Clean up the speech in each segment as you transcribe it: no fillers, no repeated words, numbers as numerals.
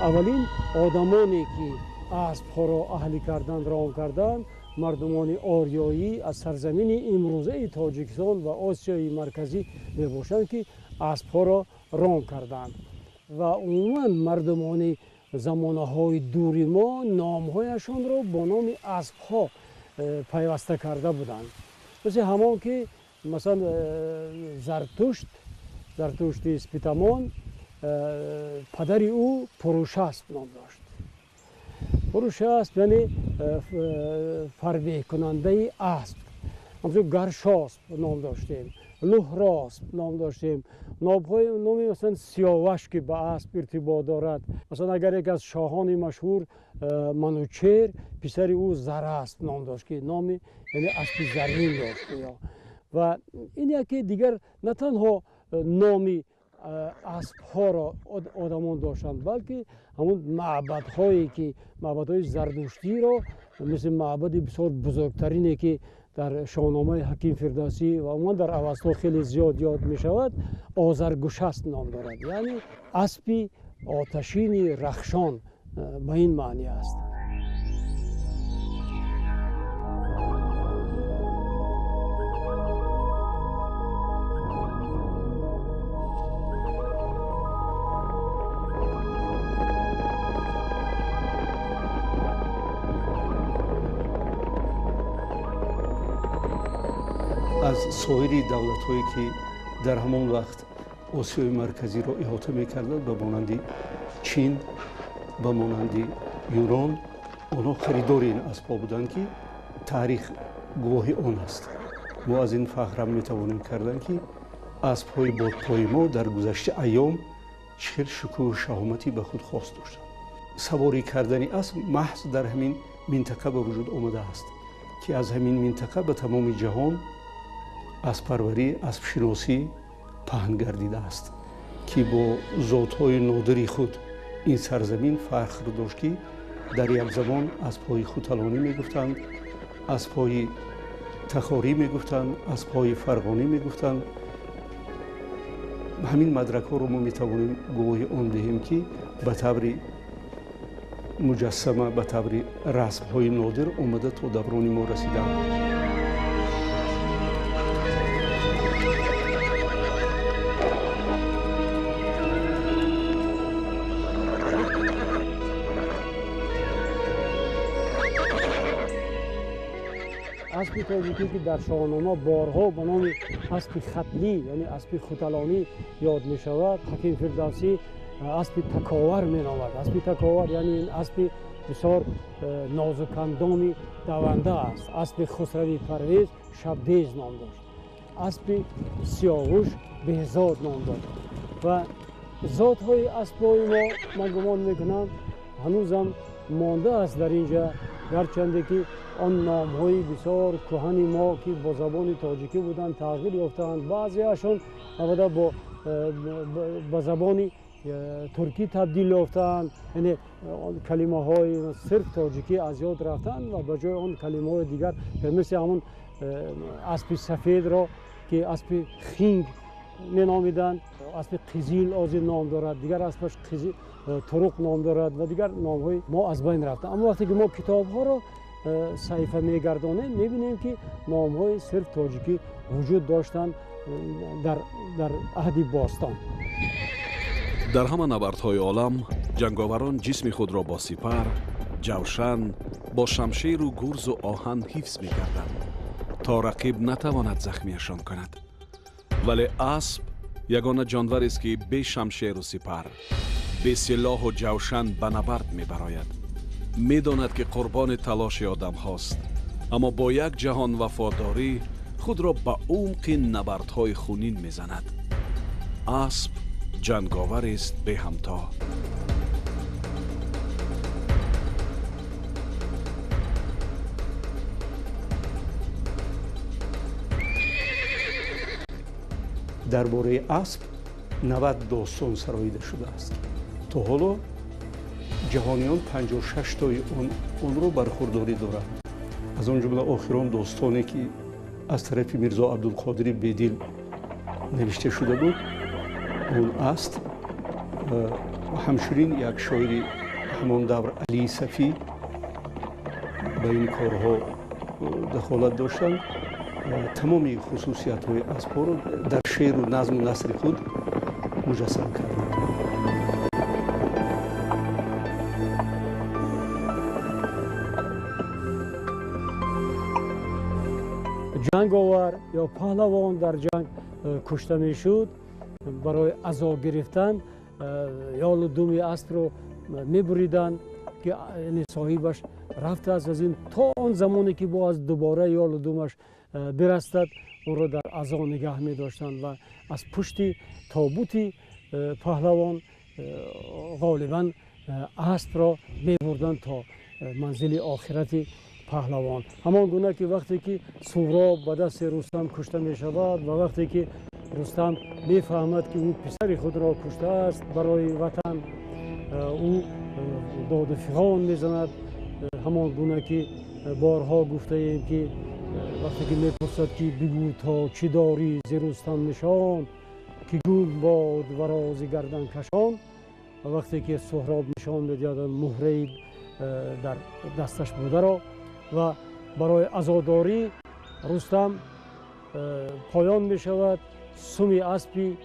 اولین آدمانی که اسب‌ها را اهلی کردند رام کردند مردمان آریایی از سرزمین امروزه تاجیکستان و آسیای مرکزی میباشند که اسب‌ها را رام کردند و عموما مردمان زمانه‌های دوری ما نام‌هایشان را با نام اسب‌ها پیوسته کرده بودند. مثل همان که مثلا زرتشت اسپیتمان پدر او پروشاسپ نام داشت. پروشاسپ یعنی فربه کننده اسب. همچنین گرشاسپ نام داشتیم، لهراسپ نام داشتیم. نامی مثلا سیاوش که به اسب ارتباط دارد. مثلا اگر یک از شاهان مشهور منوچهر پسر او زراسپ نام داشت که نامی یعنی اسب زرین داشت. و این یکی دیگر نه تنها نامی اسب‌ها را آدمان داشتند بلکه همون معبدهایی که معبدهای زردشتی را مثل معبد بسیار بزرگترینی که در شاهنامه حکیم فردوسی و عموما در اوستا خیلی زیاد یاد می شود آذرگشست نام دارد، یعنی اسبی آتشین رخشان به این معنی است. از سایر دولت‌هایی که در همان وقت آسیای مرکزی را احاطه می‌کردند به مانند چین، به مانند یونان، آنها خریدار این اسب‌ها بودند که تاریخ گواه آن است. ما از این فخر هم می‌توانیم کردن که اسب‌های بادپای ما در گذشته ایام چه شکوه و شهامتی به خود خاص داشتند. سواری کردن اسب محض در همین منطقه به وجود آمده است که از همین منطقه به تمام جهان اسب‌پروری، اسب‌شناسی پهن گردیده است که با ذات‌های نادری خود این سرزمین فخر داشت که در یک زمان اسب‌های خوتلانی می‌گفتند، اسب‌های تخاری می‌گفتند، اسب‌های فرغانی می‌گفتند. همین مدرک‌ها رو ما می‌توانیم گواهی آن دهیم که به طور مجسمه، به طور رسم‌های نادر آمده تا دوران ما رسیده. اسب تاجیکی که در شاهنامه بارها به نام اسب ختلی یعنی اسب خوتلانی یاد می شود، حکیم فردوسی اسب تکاور می نامد. اسب تکاور یعنی این اسب بسیار نازکاندامی دونده است. اسب خسروی پرویز شبدیز نام داشت. اسب سیاوش بهزاد نام داشت. و ذات‌های اسب‌های ما من گمان میکنم هنوزم مانده است در اینجا، گرچنده که آن نام‌های بسیار کهن ما که با زبان تاجیکی بودند تغییر یافتند، بعضی‌هاشون البته با زبان ترکی تبدیل یافتند، یعنی کلمه‌های صرف تاجیکی از یاد رفتند و به جای آن کلمه‌های دیگر مثل همون اسب سفید را که اسب خینگ نامیدند، اسب قزیل از نام دارد، دیگر اسبش طرق نام دارد و دیگر نام‌های ما از بین رفته. اما وقتی که ما کتاب‌ها را صحیفه میگردانیم میبینیم که نام‌های صرف تاجیکی وجود داشتند در عهد باستان. در همه نبردهای عالم جنگاوران جسم خود را با سپر، جوشن، با شمشیر و گرز و آهن حفظ می‌کردند تا رقیب نتواند زخمیشان کند. ولی اسب یگانه جانور است که بی شمشیر و سپر، بی سلاح و جوشن به نبرد می‌براید. می‌داند که قربان تلاش آدم هاست، اما با یک جهان وفاداری خود را به عمق نبردهای خونین می‌زند. اسب جنگاور است بی همتا. درباره اسب 90 داستان سراییده شده است. تا حالا جهانیان 56 تای آن را برخورداری دارند. از آن جمله آخران داستانی که از طرف میرزا عبدالقادر بیدل نوشته شده بود اون است. و همچنین یک شاعر همان دور علی صفی به این کارها دخالت داشتند. تمامی خصوصیت های اسب‌ها رو در شعر و نظم و نثر خود مجسم کردند. جنگاور یا پهلوان در جنگ کشته میشد. برای عزا گرفتن یال دومی اسب رو میبریدن که یعنی صاحبش رفته است از این تا آن زمانی که باز دوباره یال دومش برستد اون رو در عزا نگه می داشتند و از پشت تابوت پهلوان غالبا اسب را می بردند تا منزل آخرت پهلوان. همان گونه که وقتی که سهراب به دست رستم کشته می شود و وقتی که رستم می فهمد که او پسر خود را کشته است برای وطن او داد فغان می زند. همان گونه که بارها گفته ایم که وقتی که می پرسد که بگو تا چی داری ز رستم نشان که گوی باد و راز گردن کشان و وقتی که سهراب نشان می دهد مهره در دستش بوده را و برای عزاداری رستم پایان می شود سم اسبی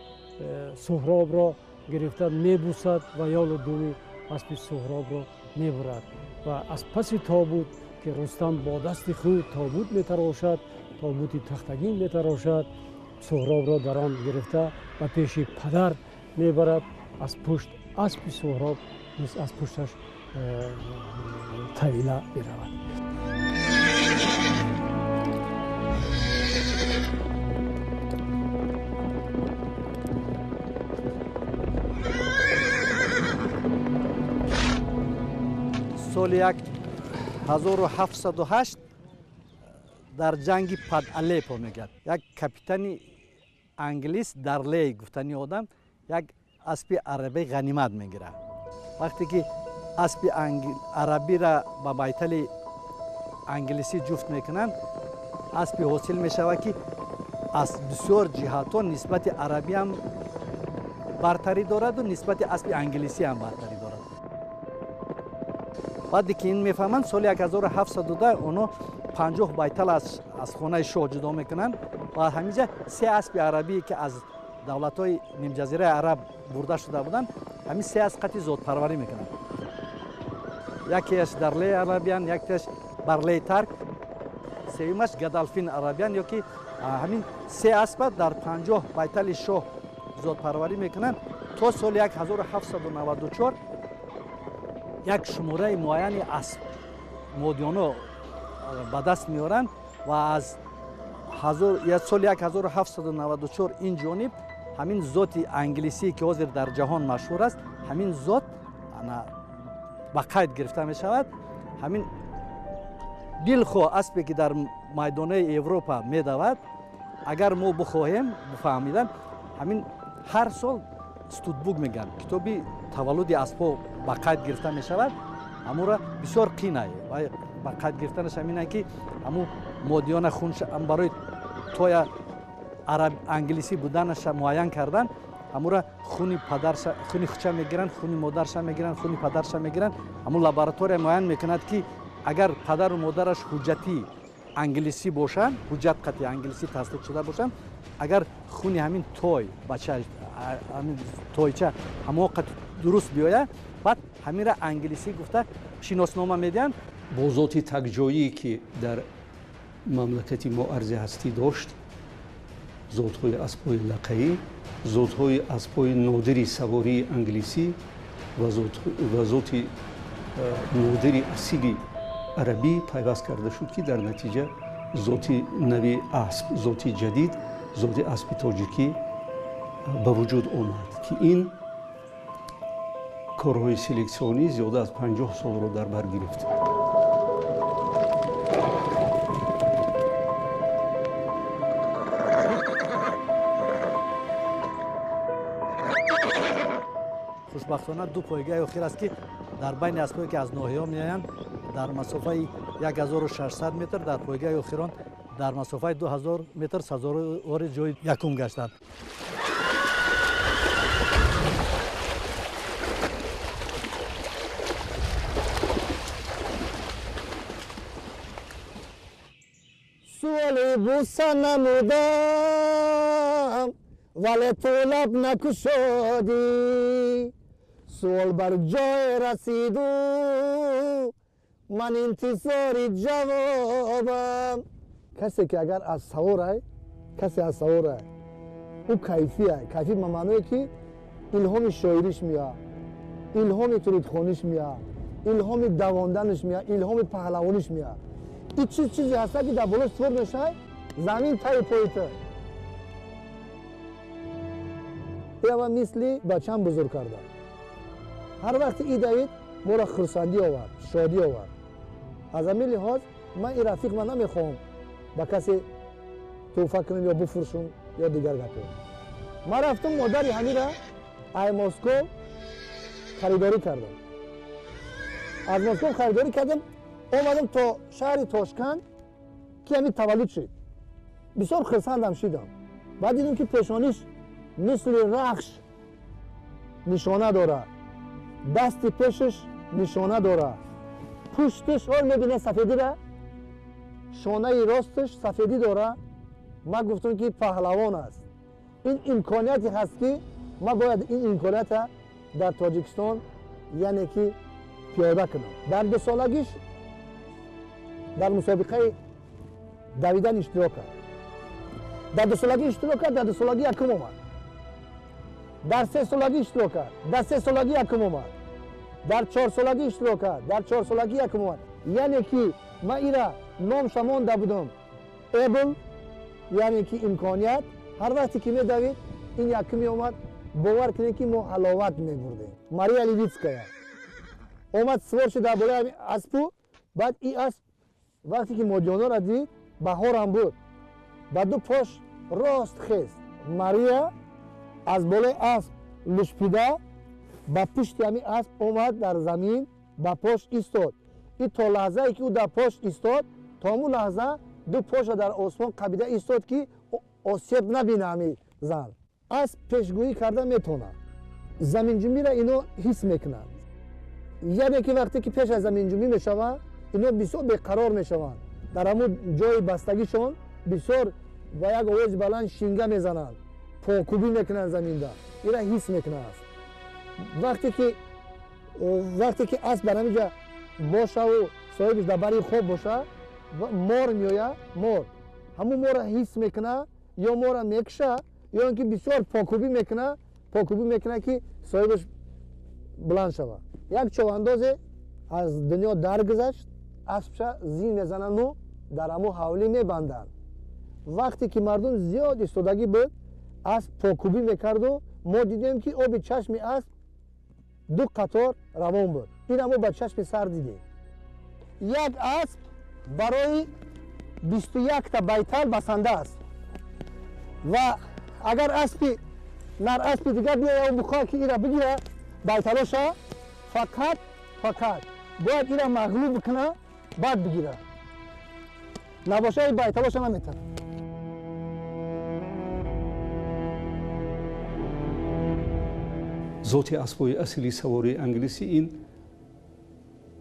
سهراب را گرفته می بوسد و یال دومی اسب سهراب را می برد و از پس تابوت که رستم با دست خود تابوت می تراشد، تابوت تختگین می تراشد، سهراب را در آن گرفته و پیش پدر می برد. از پشت اسب سهراب از پشتش طویله می رود. سال 1708 در جنگ پد الیپو میگد یک کاپیتان انگلیس در لی گفتنی آدم یک اسب عربی غنیمت میگیره. وقتی که اسب عربی را با بیتل انگلیسی جفت میکنن اسب حاصل میشود که از بسیار جهاتون نسبت عربی هم برتری دارد و نسبت اسب انگلیسی هم برتری دارد. بعد که این میفهمند سال 1710 اونو 50 بیتل از خانه شاه جدا میکنن و همینجا 3 اسب عربی که از دولت‌های نیم جزیره عرب برده شده بودند همین 3 از قطعی زود پروری میکنن. یکیش در لی عربیان، یکیش بر لی ترک، سومش گدالفین عربیان. یا که همین 3 اسب در 50 بیتل شاه زود پروری میکنن تا سال 1794 یک شماره معین اسب مودیانو به دست میارن و از سال 1794 این جانب همین ذات انگلیسی که حاضر در جهان مشهور است همین ذات با قید گرفته می شود. همین بیلخو اسبی که در میدان اروپا می دود اگر ما بخواهیم بفهمیدن همین هر سال استودبوک میگن کتابی تولد اسبا با قید گرفته می شود. امو را بسیار قینه و با قید گرفتنش همینه که امو مادیان خونش برای توی عرب انگلیسی بودنش معین کردن. امو را خونی پدرش خونی خوچه میگیرن، خونی مادرش میگیرن، خونی پدرش میگیرن. امو لابراتوری معین میکند که اگر پدر و مادرش حجتی انگلیسی باشن، حجت قطعی انگلیسی تصدیق شده باشن، اگر خونی همین توی بچه همین تویچه همه وقت درست بیاید بعد همین را انگلیسی گفته شناسنامه میدن. با ذات تکجایی که در مملکت ما ارز هستی داشت، ذات‌های اسب‌های لقایی، ذات‌های اسب‌های نادری سواری انگلیسی و ذات نادری اصیلی عربی پیوست کرده شد که در نتیجه ذات نوی اسب، ذات جدید، ذات اسب تاجیکی به وجود آمد که این کارهای سلکسیونی زیاده از 50 سال را در بر گرفت. خوشبختانه دو پایگاه اخیر است که در بین اسبایی که از ناحیه‌ها میآیند در مسافه 1600 متر در پایگاه اخیران در مسافه 2000 متر سزاوار جای یکم گشتند. بوسه نمودم ولی تو لب نکشادی سوال بر جای رسید و من انتظار جوابم کسی که اگر از سواره کسی از سواره او کیفیه کیفی به معنی که الهام شاعریش میاد الهام ترودخونیش میاد الهام دواندنش میاد الهام پهلوانیش میاد این چیزی هست که در بالا سور میشه زمین تای پایته یا مثلی بچم بزرگ کرده هر وقت ای دوید ما را خرسندی آورد شادی آورد از همین لحاظ من این رفیق من نمیخوام با کسی توفه کنم یا بفروشم یا دیگر گپه من رفتم مادری همین را از مسکو خریداری کردم از مسکو خریداری کردم اومدم تا شهر تاشکند که همین تولد شد بسیار خرسندم شدم بعد دیدم که پیشانیش مثل رخش نشانه داره دست پیشش نشانه داره پشتش میبینه سفیدی را شانه راستش سفیدی داره من گفتم که پهلوان است این امکانیتی هست که ما باید این امکانیت در تاجیکستان یعنی که پیاده کنم در 2 سالگیش در مسابقه دویدن اشتراک کرد در 2 سالگی اشتراک کرد در 2 سالگی یکم اومد در 3 سالگی اشتراک کرد در 3 سالگی یکم اومد در 4 سالگی اشتراک کرد در 4 سالگی یکم اومد یعنی که من ایرا نام شمانده بودم ایبل یعنی که امکانیت هر وقتی که میدوید این یکمی اومد باور کنید که ما حلاوت میبردیم ماریا لیویتسکایا اومد سوار شد در بالای اسپو بعد این اسب وقتی که ماجانا را دید بهار هم بود بعد 2 پاش راست خیست ماریا از بالای اسب لشپیده با پشت همین اسب اومد در زمین با پاش ایستاد این تا لحظه ای که او در پاش ایستاد تا اون لحظه 2 پاش در آسمان قبیده ایستاد که آسیب نبینه همین زن اسب پیشگویی کرده میتونه زمین جنبی را اینو حس میکنند یعنی که وقتی که پیش از زمین جنبی میشوند اینو بسیار بیقرار میشوند در همون جای بستگیشون بسیار با یک آواز بلند شینگه میزنند پاکوبی میکنند زمین دا این را حس میکنه است وقتی که اسب بر همینجا باشه و صاحبش در بری خوب باشه مار میآید مار همون مار را حس میکنه یا مار را میکشه یا اینکه بسیار پاکوبی میکنه که صاحبش بلند شود یک چوانداز از دنیا درگذشت اسبش زین میزنن و در همون حولی میبندن وقتی که مردم زیاد ایستادگی بود اسب پاکوبی میکرد و ما دیدیم که آب چشم اسب 2 قطار روان بود این هم با چشم سر دیدیم یک اسب برای 21 تا بیتل بسنده است و اگر اسبی نر اسبی دیگر بیاید و بخواه که این را بگیره بیتلاش فقط باید این را مغلوب کنه بعد بگیره نباشه این بیتلاش نمیتونه ذات اسبای اصلی سواری انگلیسی این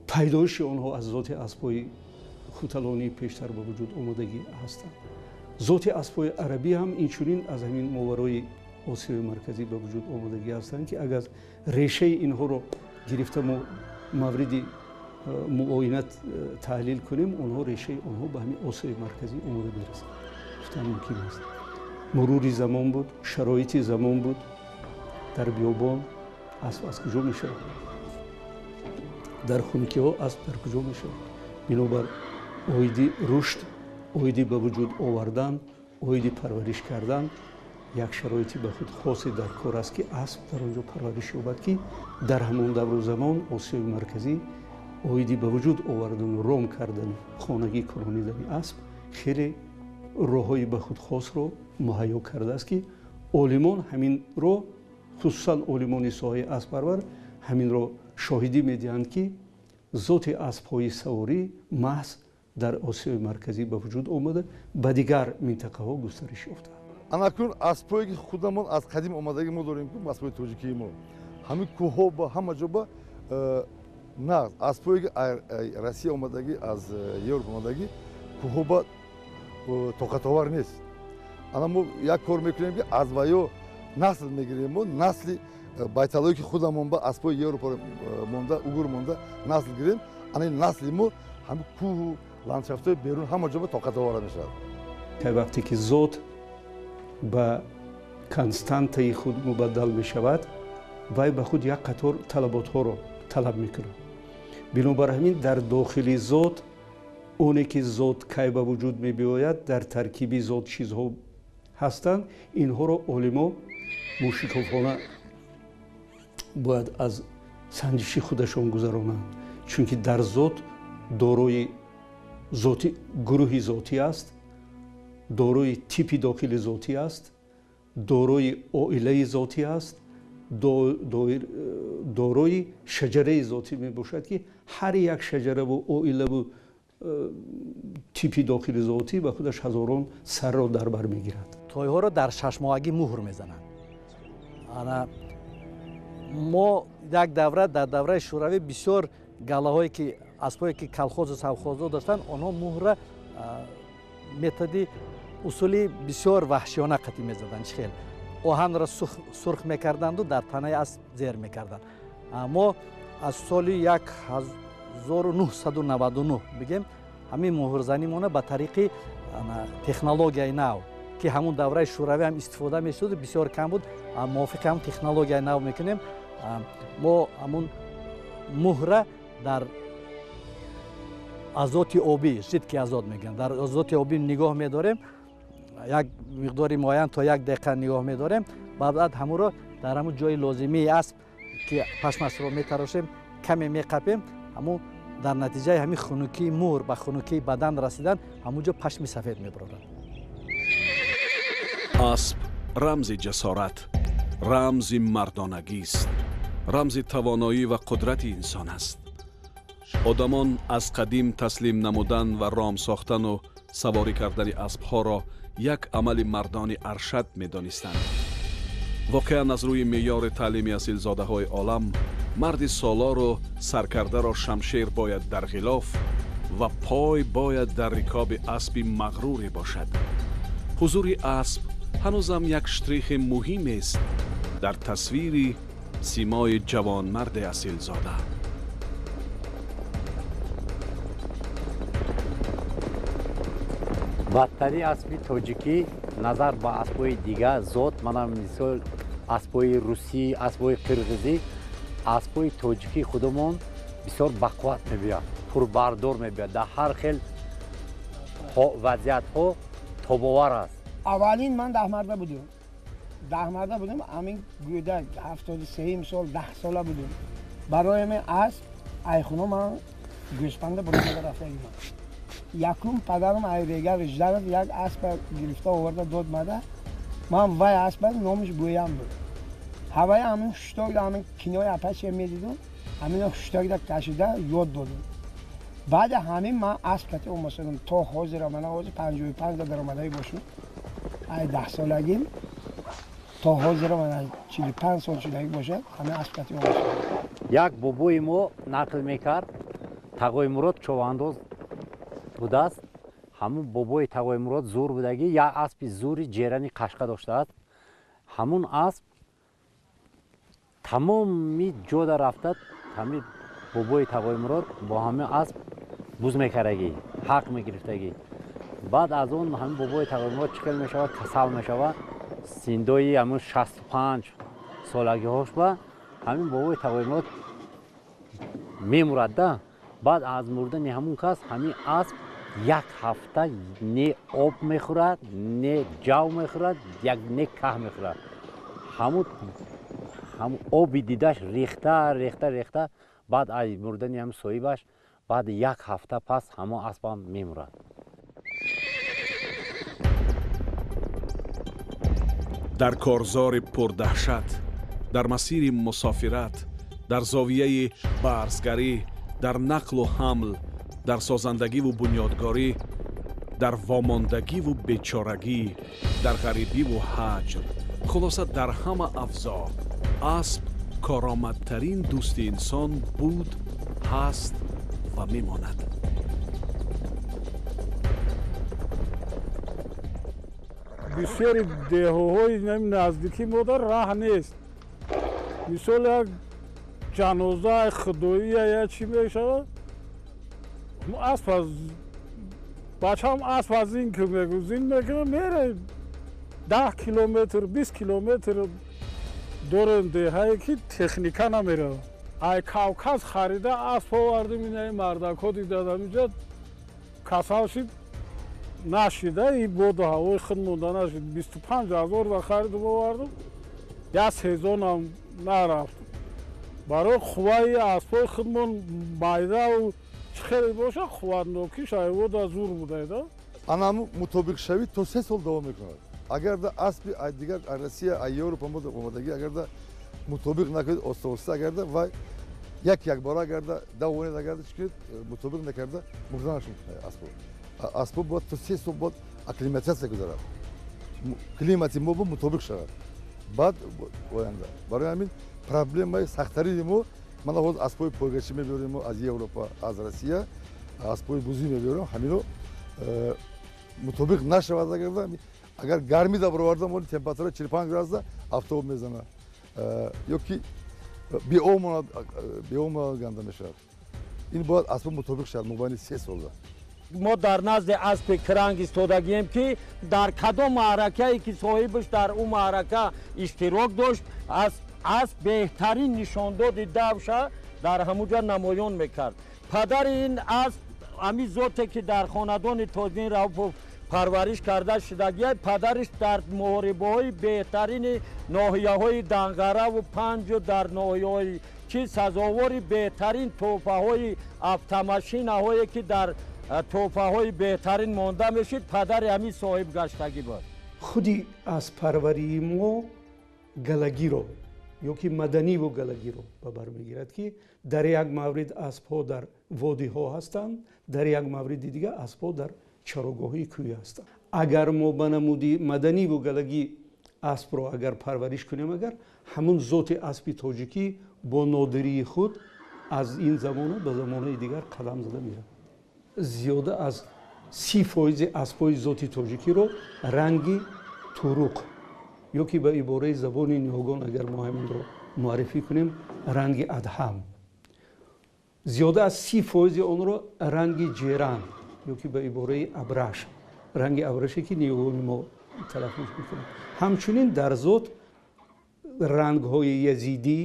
پیدایش آنها از ذات اسبای خوتلانی پیشتر به وجود آمدگی هستند ذات اسبای عربی هم اینچنین از همین ماورای آسیای مرکزی به وجود آمدگی هستند که اگر ریشه اینها رو گرفته موردی معاینت تحلیل کنیم آنها ریشه آنها به همین آسیای مرکزی آمده میرسند گفتن ممکن است مروری زمان بود شرایطی زمان بود در بیابان اسب از کجا میشه در خونکی ها اسب در کجا میشه بنابر اویدی رشد اویدی به وجود آوردن اویدی پرورش کردن یک شرایطی به خود خاصی در کار است که اسب در آنجا پرورش یابد که در همان دور و زمان آسیای مرکزی اویدی به وجود آوردن و رام کردن خانگی کرانیدن اسب خیلی راههای به خود خاص رو مهیا کرده است که عالمان همین رو خصوصا عالمان ساحه اسب پرور همین رو شاهدی میدهند که ذات اسب‌های سواری محض در آسیای مرکزی به وجود آمده به دیگر منطقه ها گسترش یافته анакун аспои худамон аз қадим омадаги мо дорем аспои тоҷикии мо ҳамин кӯҳҳо ба ҳама ҷо ба нағз аспои россия омадаги аз европа омадаги кӯҳҳо ба тоқатовар нест. ана мо як кор мекунем ки аз ваё насл мегирем. мо насли байталое ки худамон ба аспои европа монда угур монда насл гирем. ана ин насли мо ҳами кӯҳу ландшафтои берун ҳама ҷо ба тоқатовара мешавад. вақте ки зот ба константаи худ мубаддал мешавад, вай ба худ як қатор талаботҳоро талаб мекунад. бинобар ҳамин дар дохили зот оне ки зот кай ба вуҷуд мебиёяд, дар таркиби зот чизҳо ҳастанд. инҳоро олимо мушикофона бояд аз санҷиши худашон гузаронанд, чунки дар зот дорои гурӯҳи зотӣ аст, дорои типи дохили зотӣ аст, дорои оилаи зотӣ аст, дорои шаҷараи зотӣ мебошад ки ҳар як шаҷараву оилаву типи дохили зотӣ ба худаш ҳазорон сарро дар бар мегирад. тойҳоро дар шашмоҳагӣ муҳр мезананд. мо як давра дар давраи шӯравӣ бисёр галаҳое ки аспое ки калхозу совхозҳо доштанд, онҳо муҳрра методи усули бисёр ваҳшиёна қатӣ мезаданд. чӣ хел оҳанро сурх мекарданду дар танаи асп зер мекарданд. мо аз соли 1999 бигем ҳамин муҳрзанимона ба тариқи технологияи нав ки ҳамун давраи шӯравӣ ҳам истифода мешуд, бисёр кам буд, мувофиқи ҳамун технологияи нав мекунем. мо ҳамун муҳра дар азоти обӣ, жидки азот мегӯянд, дар азоти обӣ нигоҳ медорем, як миқдори муайян то 1 дақиқа нигоҳ медорем. баъд ҳамуро дар ҳамун ҷои лозимии асп ки пашмашро метарошем, каме меқапем, ҳамун дар натиҷаи ҳамин хунукии муҳр ба хунукии бадан расидан ҳамунҷо пашми сафед мебарорад. асп рамзи ҷасорат, рамзи мардонагист, рамзи тавоноӣ ва қудрати инсон аст. одамон аз қадим таслим намудан ва ром сохтану саворӣ кардани аспҳоро як амали мардони аршад медонистанд. воқеан аз рӯи меъёри таълими асилзодаҳои олам, марди солору саркардаро шамшер бояд дар ғилоф ва пой бояд дар рикоби аспи мағруре бошад. ҳузури асп ҳанӯзам як штрихи муҳимест дар тасвири симои ҷавонмарди асилзода. бадтари аспи тоҷикӣ назар ба аспои дигар зот, манам мисол аспои русӣ, аспои қирғизӣ, аспои тоҷикӣ худамон бисёр бақувват мебиёд, пурбардор мебиёд, дар ҳар хел вазъиятҳо тобовар аст. аввалин ман даҳмарда будем, ҳамин гӯдак 73 сол 10 сола будем. барои мен асп айхуно ман гӯспанда бурда рафта идам. якум падарам айрега виҷдаров як аспа гирифта оварда дод мада. ман вай аспа номиш бӯям буд. ҳаваи ҳамин хуштогда ҳамин кинои апаче медидум, ҳамино хуштогда кашида ёд додум. баъди ҳамин ман асп кати омосадам то ҳозира мана ҳозир 55 даромадаи бошум. ай 10 солагим то ҳозира мана 45 сол шудагӣ бошад, ҳамин асп кати омосадам. як бобои мо нақл мекард, тағои мурод човандоз будааст. ҳамун бобои тағои мурод зур будагӣ як аспи зури ҷерани қашқа доштааст. ҳамун асп тамоми ҷода рафтад, ҳамин бобои тағои мурод бо ҳамин асп буз мекардагӣ, ҳақ мегирифтагӣ. баъд аз он ҳамин бобои тағои мурод чӣ хел мешавад, касал мешавад, синдои ҳамун 65 солагиҳош ба ҳамин бобои тағои мурод мемурад да. баъд аз мурдани ҳамун кас ҳамин асп як ҳафта не об мехӯрад, не ҷав мехӯрад, не каҳ мехӯрад. ҳамун оби дидаш рехта баъд аз мурдани ҳамин соҳибаш баъди як ҳафта пас ҳамон аспам мемурад. дар корзори пурдаҳшат, дар масири мусофират, дар зовияи барзгарӣ, дар нақлу ҳамл, дар созандагиву бунёдгорӣ, дар вомондагиву бечорагӣ, дар ғарибиву ҳаҷр, хулоса дар ҳама авзо асп коромадтарин дӯсти инсон буд, ҳаст ва мемонад. бисёри деҳоҳои наздикии мо дар раҳ нест. Мисол як ҷанозаи худоия я чӣ мешавад, асп аз бачаам асп аз ин ки зин мекунад мере 10 километр 20 километр дорем деҳае ки техника намеравад. ай Кавказ харида асп овардим, инаи мардакҳо дидад ҳаминҷа касавшид нашида и боду ҳавои худ монда нашид. 25,000 да харидим овардим, як сезонам нарафтм. барои хуваи аспои худмон майдаву чӣ хеле бошад хуватнокӣ шаҳивода зур будайда. Анам мутобиқшавӣ то 3 сол давом мекунад. Агарда аспи дигар Россия Европа омадагӣ агарда мутобиқ накунед оста агарда ва як бора агарда давонед агарда чӣ кунед мутобиқ накарда мурданаш мекунад аспо. Аспо бояд то 3 сол бояд акклиматизация гузарад. Климати мо бо мутобиқ шавад. Баъд оянда. Барои ҳамин проблемаи сахтарини мо ман ҳозир аспои пойгашӣ мебиёрем аз Европа, аз Россия, аспои бузӣ мебиёрем. Ҳамино мутобиқ нашавад агарда агар гармида бароварда мо температура 45 градуса автоб мезанад. ё ки беомонад ганда мешавад. ин бояд аспо мутобиқ шавад мобайни 3 солда. мо дар назди аспи кранг истодагием ки дар кадом маъракае ки соҳибаш дар ӯ маърака иштирок дошт асп беҳтарин нишондоди давша дар ҳамуҷа намоён мекард. падари ин асп ҳамин зоте ки дар хонадони Тоҷдин Раупов парвариш карда шудагия, падариш дар муҳорибаҳои беҳтарини ноҳияҳои Дангараву Панҷу дар ноҳияҳои чи сазовори беҳтарин тоҳфаҳои автомашинаҳое ки дар тоҳфаҳои беҳтарин монда мешид, падари ҳамин соҳиб гаштагӣ буд. худи аспарварии мо галагиро ё ки маданиву галагиро ба бар мегирад ки дар як маврид аспҳо дар водиҳо ҳастанд, дар як мавриди дигар аспҳо дар чарогоҳии кӯҳ ҳастанд. агар мо ба намуди маданиву галагӣ аспро агар парвариш кунем, агар ҳамун зоти аспи тоҷикӣ бо нодирии худ аз ин замона ба замонаи дигар қадам зада меравад. зиёда аз 30% аспои зоти тоҷикиро ранги туруқ ё ки ба ибораи забони ниҳогон агар мо ҳаминро муаррифӣ кунем ранги адҳам, зиёда аз 30% онро ранги ҷеран ё ки ба ибораи абраш, ранги абраше ки ниҳогони мо талаффуз мекунем. ҳамчунин дар зот рангҳои язидӣ,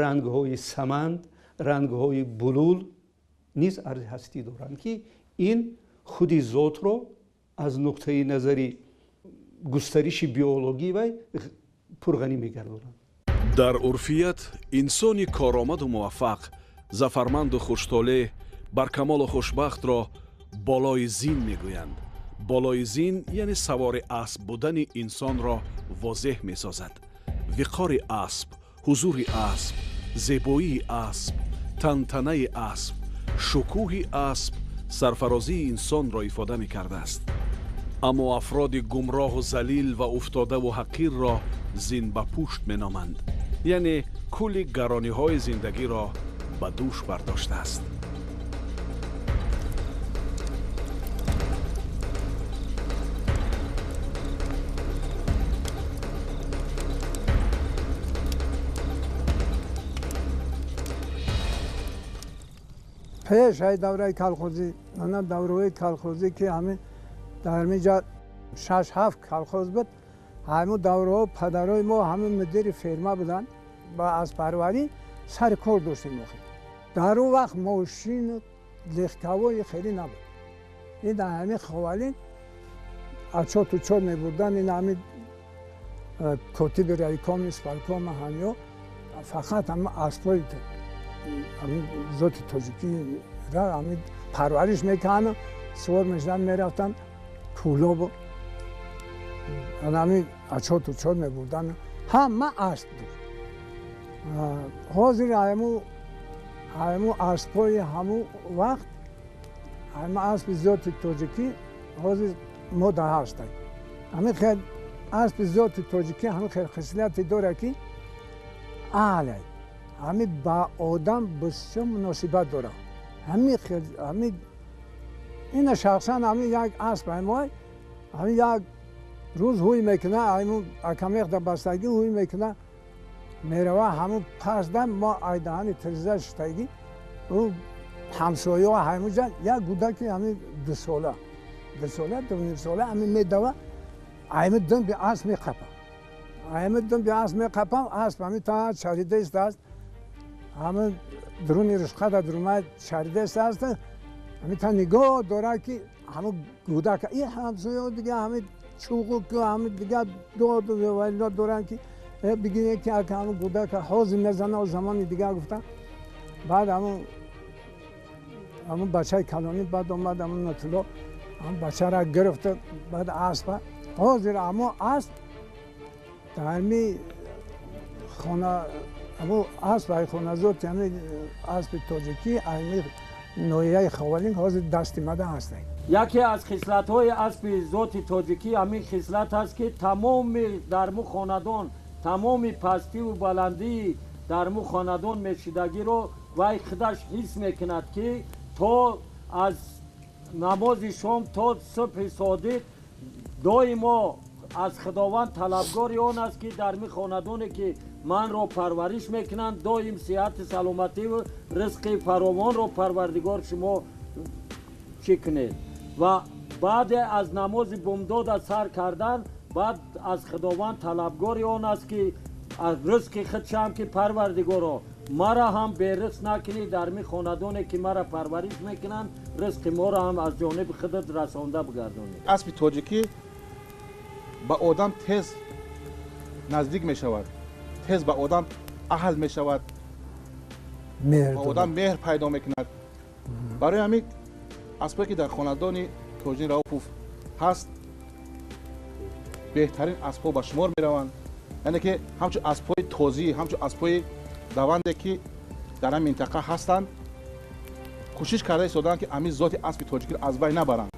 рангҳои саманд, рангҳои булул низ арзи ҳастӣ доранд ки ин худи зотро аз нуқтаи назари густариши биологӣ вай пурғанӣ мегардонанд. дар урфият инсони коромаду муваффақ, зафарманду хуштоле, баркамолу хушбахтро болои зин мегӯянд. болои зин яъне савори асп будани инсонро возеҳ месозад. виқори асп, ҳузури асп, зебоии асп, тантанаи асп, шукӯҳи асп сарфарозии инсонро ифода мекардааст. аммо афроди гумроҳу залил ва уфтодаву ҳақирро зин ба пушт меноманд, яъне кулли гарониҳои зиндагиро ба дӯш бардоштааст. пеш ай давраи калхозӣ, мана давраҳои калхозӣ ки ҳамин дар ҳаминҷа 6-7 калхоз буд, ҳамин давраҳо падарои мо ҳамин мудири ферма буданд, ба аспарварӣ сари кор доштем. дар он вақт мошину легковой хеле набуд. ин дар ҳамин ховалин ачоту чот мебурданд, ин ҳамин котиби райкоми исполкома ҳамё фақат ҳамин аспои зоти тоҷикиро ҳамин парвариш мекарданд, сувор мешуданд, мерафтанд кӯлобу ҳамин ачоту чот мебурданд, ҳама асп дошт. ҳозир ҳамун аспои ҳамун вақт, ҳамин аспи зоти тоҷикӣ ҳозир мода ҳастанд. ҳамин хел аспи зоти тоҷикӣ ҳамин хел хислияте дорад ки аҳлай ҳамин ба одам бисёр муносибат дорад. ҳамин ина шахсан ҳамин як асп ҳамин як روز هوی میکنه همون اکامیق در بستگی هوی میکنه میروه همون پس دم ما ایدهانی تریزه شتگی او همسایه و همون جا یک گودکی همین 2 ساله 2 ساله همین میدوه همین دم به اسب میقپم همین دم به اسب میقپم اسب همین تا چریده است همین درونی رشقه در درونی چریده است همین تا نگاه داره که همین گودک این همسایه دیگه همین چوغو که همین دیگه دو ویلا دارن که بگیره که همین گودک حاضر نزنه و زمانی دیگه گفتن بعد همون بچه کلانی بعد اومد همون نطلو همون بچه را گرفته بعد اسب حاضر اما اسب در همی خانه همون اسب خانه زود یعنی اسب تاجیکی همی نوعیه خوالین حاضر دست مده هسته یکی از خصلت‌های اسب ذات تاجیکی همین خصلت است که تمام در مو خاندان تمام پستی و بلندی در مو خاندان میشیدگی رو وای خودش حس میکند که تا از نماز شام تا صبح صادق دائما از خداوند طلبگار آن است که در می خاندانی که من را پرورش میکنند دائم صحت سلامتی و رزق فراوان را پروردگار شما چکنید و بعد از نماز بامداد سر کردن بعد از خداوند طلبگار آن است که از رزق خودش هم که پروردگارا مرا هم به رزق نکنی در می خاندانی که مرا پرورش میکنند رزق ما را هم از جانب خودت رسانده بگردانی. اسب تاجیکی با آدم تیز نزدیک می شود، تیز با آدم اهل می شود، با آدم مهر پیدا میکند. برای همین اسبی که در خاندان توجین راوپوف هست بهترین اسب‌ها به شمار می روند. یعنی که همچون اسب‌های تازی، همچون اسب‌های دونده که در این منطقه هستند کوشش کرده ایستادند که همین ذات اسب تاجیکی را از بین نبرند.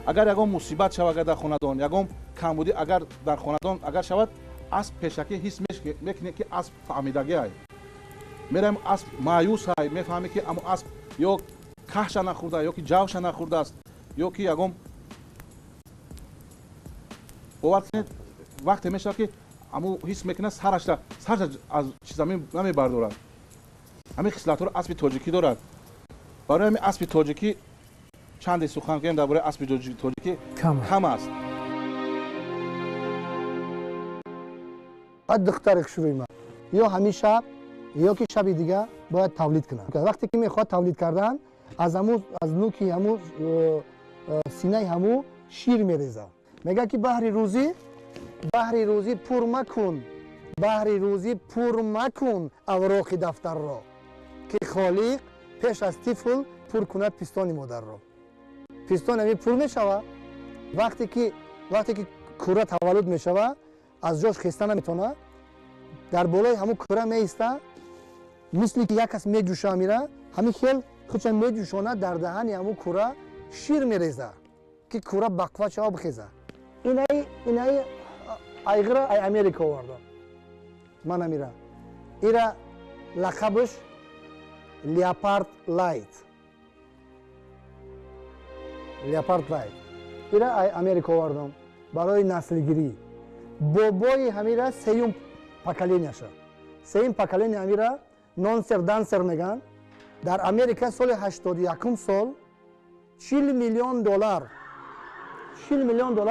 اگر یگام مصیبت شود در خاندان، یگام کمبودی اگر در خاندان اگر شود اسب پیشکی حس میکنه که اسب فهمیدگی است. میرم اسب مایوس است، میفهمه که اما اسب یا کهش نخورده یا که جوش نخورده است یا که یگام باور کنید وقتی میشه که اما حس میکنه سرش از زمین نمیبردارد. همین خصلت‌ها را اسب تاجیکی دارد. برای همین اسب تاجیکی چند سخن گفتم درباره اسب تاجیکی کم است. بعد دختر شروع ما یا همین شب یا که شب دیگه باید تولید کنن. وقتی که میخواد تولید کردن از نوکی همو سینه همو شیر میریزه. میگه که بهر روزی پر مکن، بهر روزی پر مکن اوراق دفتر را که خالق پیش از طفل پر کند پیستان مادر را. پیستان همین پر میشود وقتی که کوره تولد میشود از جاش خسته نمیتونه در بالای همون کوره میسته مثل که یک کس میجوشه میره همین خیل خودش میجوشانه در دهن همون کوره شیر میریزه که کوره بقوه چه آب خیزه. اینای ایغرا ای امریکا ورده من میره ایرا لقبش لیاپارد لایت ایرا ای امریکا وردم برای نسلگیری. بابای همیرا سیوم پکلینیشه. سیوم پکلینی همیرا نانسر دانسر میگن. در امریکا سال 81 سال 40 میلیون دلار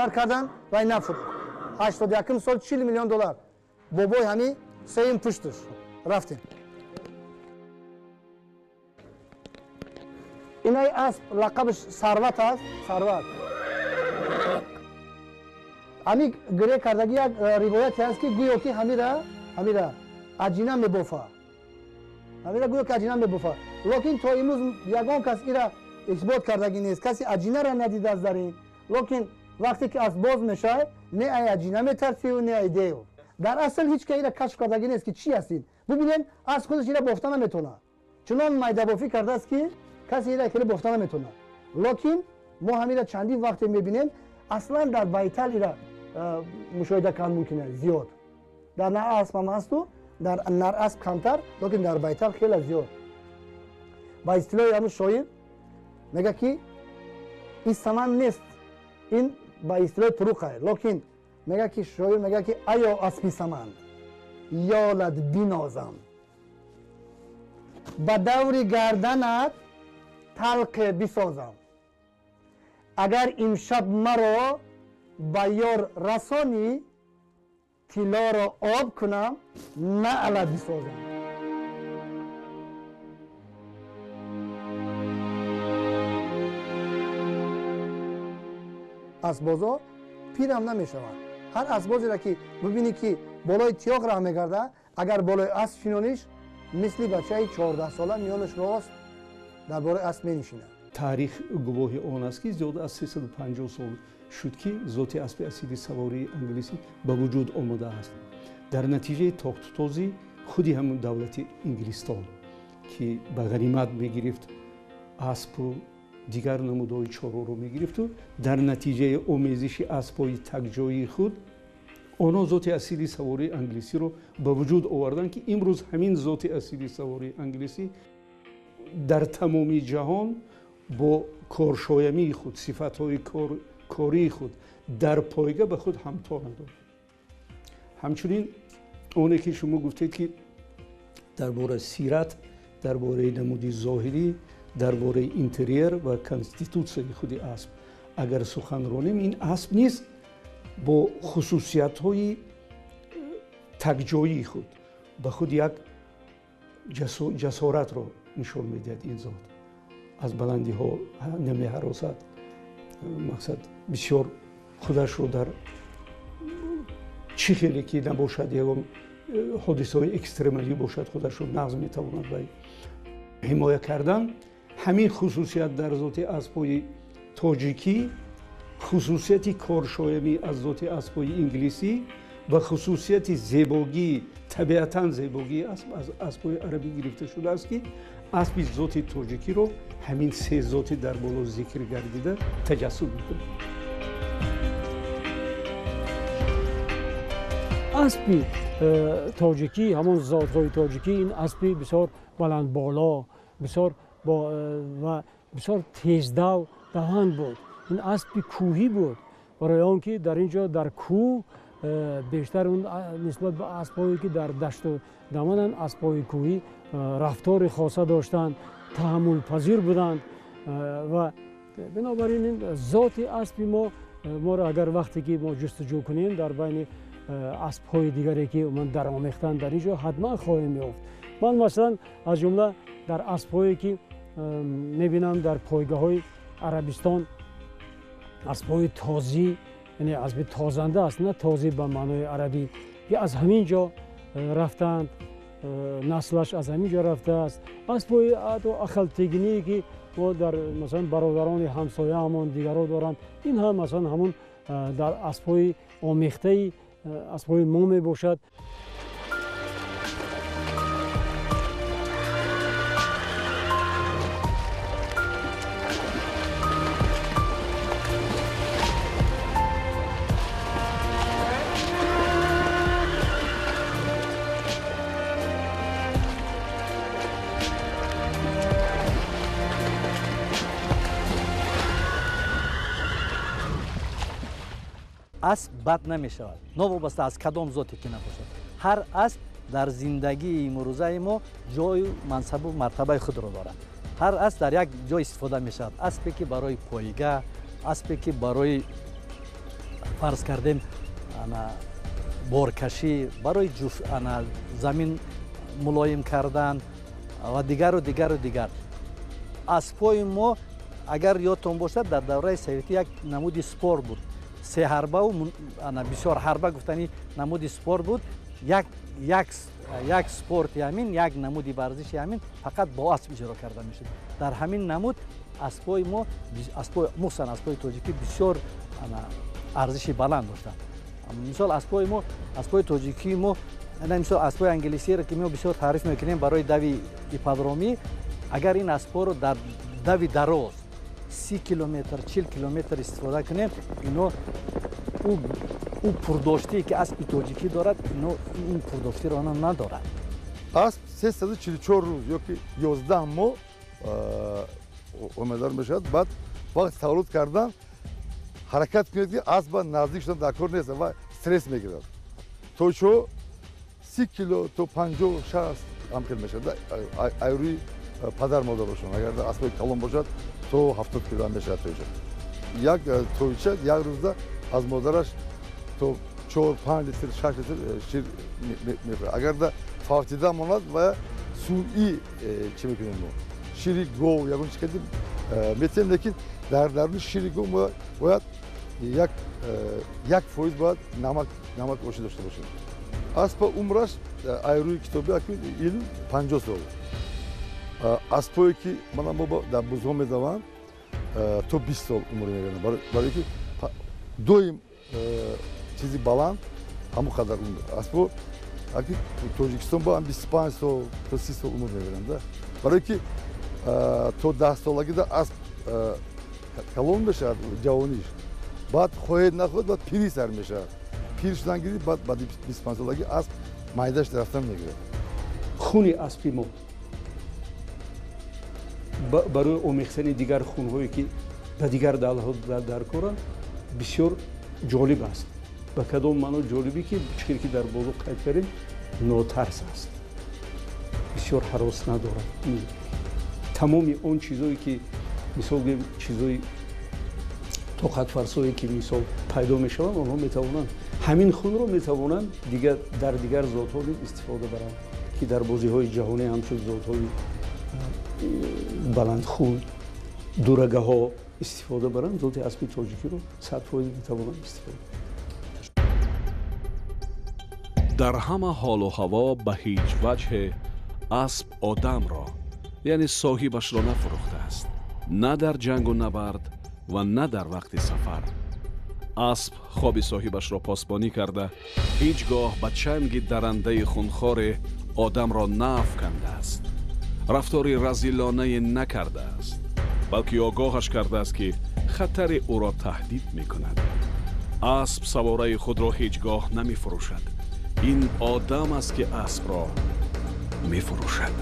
کردن و نفت. 81 سال 40 میلیون دلار. بابای همی سیوم پشتش رفتیم. اینای اسب لقبش ثروت است. ثروت. امی گره کردگی یک روایتی است که گویا که همیرا اجینه میبافه. همیرا گویا که اجینه میبافه. لیکن تا امروز یگان کس ایرا اثبات کردگی نیست. کسی اجینه را ندیده از در این. لیکن وقتی که از باز میشه نه ای اجینه میترسی و نه ای دیو. در اصل هیچ که ایرا کشف کردگی نیست که چی هستین. ببینید از خودش ایرا بافته نمیتونه. چنان میده بافی کرده است که کسی ایرا خیلی بافته نمیتونه. لیکن ما همیرا چندین وقت میبینیم اصلا در بیتل ایرا مشاهده کردن ممکنه زیاد. در نر اسب هم هست و در نر اسب کمتر لیکن در بیتل خیلی زیاد. با اصطلاح همون شاعر میگه که این سمن نیست، این با اصطلاح طرق است، لیکن میگه که شاعر میگه که ایا اسبی سمند یالت بینازم به دور گردنت تلقه بسازم اگر امشب مرا به یار رسانی طلا را آب کنم نعل بسازم. اسبازا پیرم نمیشوند. هر اسبازی را که ببینی که بالای تیاق راه میگرده اگر بالای اسب شینانیش مثل بچه 14 ساله میانش راست درباره اسب مینشینه. تاریخ گواهی آن است که زیاد از 350 سال شد که ذات اسب اصیل سواری انگلیسی به وجود آمده است. در نتیجه تاخت تازی خودی همون دولت انگلستان که به غنیمت میگرفت اسب و دیگر نمودهای چارو رو میگرفت و در نتیجه آمیزش اسبای تکجایی خود آنها ذات اصیل سواری انگلیسی رو به وجود آوردن که امروز همین ذات اصیل سواری انگلیسی در تمام جهان با کارشایمی خود صفتهای کاری خود در پایگاه به خود همتا ندارد. همچنین اونه که شما گفتید که درباره سیرت، درباره نمودی ظاهری، درباره اینتریر و کانستیتوسیون خود اسب اگر سخن رانیم این اسب نیست با خصوصیت‌های تکجایی خود به خود یک جسارت را نشان میدهد. این ذات از بلندی ها نمی هراسد، مقصد بسیار خودش رو در چی خیلی که نباشد یا حادثه های اکستریمالی باشد خودش رو نقض میتواند و حمایه کردن. همین خصوصیت در ذات اسبای تاجیکی، خصوصیت کارشایمی از ذات اسبای انگلیسی و خصوصیت زیبایی، طبیعتاً زیبایی اسب از اسبای عربی گرفته شده است که اسب ذات تاجیکی رو همین سه ذات در بالا ذکر گردیده تجسد میکنه. اسب تاجیکی، همون ذات‌های تاجیکی، این اسب بسیار بلند بالا، بسیار و بسیار تیزدو دوند بود. این اسب کوهی بود برای آنکه در اینجا در کوه بیشتر اون نسبت به اسبایی که در دشت و دمنن اسبای کوهی رفتار خاصه داشتند، تحمل پذیر بودند و بنابراین این ذات اسب ما را اگر وقتی که ما جستجو کنیم در بین اسب‌های دیگری که من در آمیختن در اینجا حتما خواهیم یافت. من مثلا از جمله در اسب‌هایی که می‌بینم در پایگاه‌های عربستان اسب‌های تازی، یعنی اسب تازنده است، نه تازی به معنای عربی، که از همین جا رفتند، نسلش از همین جا رفته است. اسب‌های اخلتگینی که ما در مثلا برادران همسایه همون دیگران دارند، این هم مثلا همون در اسب‌های آمیخته اسب‌های ما میباشد. اسب بد نمی شود، نوابسته از کدام ذاتی که نباشد. هر اسب در زندگی امروزه ما جای منصب و مرتبه خود را دارد. هر اسب در یک جای استفاده می شود. اسبی که برای پایگاه، اسبی که برای فرض کردیم بارکشی، برای زمین ملایم کردن و دیگر و دیگر و دیگر. اسبای ما اگر یادتون باشد در دوره سوویتی یک نمود سپور بود. سه حربه و بسیار حربه گفتنی نمود سپور بود. یک سپورت همین، یک نمودی ورزش همین فقط با اسب اجرا کرده میشد. در همین نمود اسبای ما، مخصوصا اسبای تاجیکی بسیار ارزش بلند داشتند. مثال اسبای تاجیکی ما، مثال اسبای انگلیسی را که ما بسیار تعریف میکنیم برای دوی ایپادرومی، اگر این اسبا رو در دوی دراز 30 کیلومتر 40 کیلومتر استفاده کنیم، اینو او پرداشتی که اسب تاجیکی دارد این پرداشتی را ندارد. اسب 344 روز یا که 11 ماه عمردار میشد. بعد وقت تولد کردن حرکت کنید که اسب نزدیک شدن در کار نیست و стресс мегирад. То чо 30 кило, то 50, 60 амхел мешад. Айруи падар модар бошад. Агар аспои калон бошад, то 70 кило мешад тоҷа. Як тоҷа як рӯзда аз модараш то 4-5 литр, 6 литр шир мефурад. Агар да фавтида монад ва сунъӣ чӣ мекунем мо? Шири гов ягон чӣ кардем метем, лекин дар даруни шири гов бояд 1% бояд намак оши дошта бошад. Аспа умраш айруи китоби ил 50 сол. Аспое ки мана мо дар бузҳо медаванд то 20 сол умр мегиранд. Барои ки доим чизи баланд ҳамон қадар умр. Аспо аки Тоҷикистон бо 25 сол то 30 сол умр мегиранд. Барои ки то 10 солагида асп калон мешавад ҷавониш. баъд хоҳед нахоҳед баъд пирӣ сар мешавад. Пир шудан гирӣ баъд 25 солаги асп майдаш рафтан мегирад. хуни аспи мо барои омехтани дигар хунҳое ки ба дигар давлатҳо дар коранд бисёр ҷолиб аст. ба кадом маъно ҷолибӣ ки чизе ки дар боло қайд кардем нотарс аст. бисёр ҳарос надорад. тамоми он чизое ки мисол гӯем чизои тоқатфарсое ки мисол пайдо мешаванд, онҳо метавонанд ҳамин хунро метавонанд дар дигар зотҳо истифода баранд ки дар бозиҳои ҷаҳонӣ ҳамчун зотҳои баландхун дурагаҳо истифода баранд. зоти аспи тоҷикиро 100% метавонанд истифода баранд. дар ҳама ҳолу ҳаво ба ҳеҷ ваҷҳе асп одамро яъне соҳибашро нафурӯхтааст, на дар ҷангу набард ва на дар вақти сафар. асп хоби соҳибашро посбонӣ карда ҳеҷ гоҳ ба чанги дарандаи хунхоре одамро наафкандааст, рафтори разилонае накардааст, балки огоҳаш кардааст ки хатаре ӯро таҳдид мекунад. асп савораи худро ҳеҷ гоҳ намефурӯшад. ин одам аст ки аспро мефурӯшад.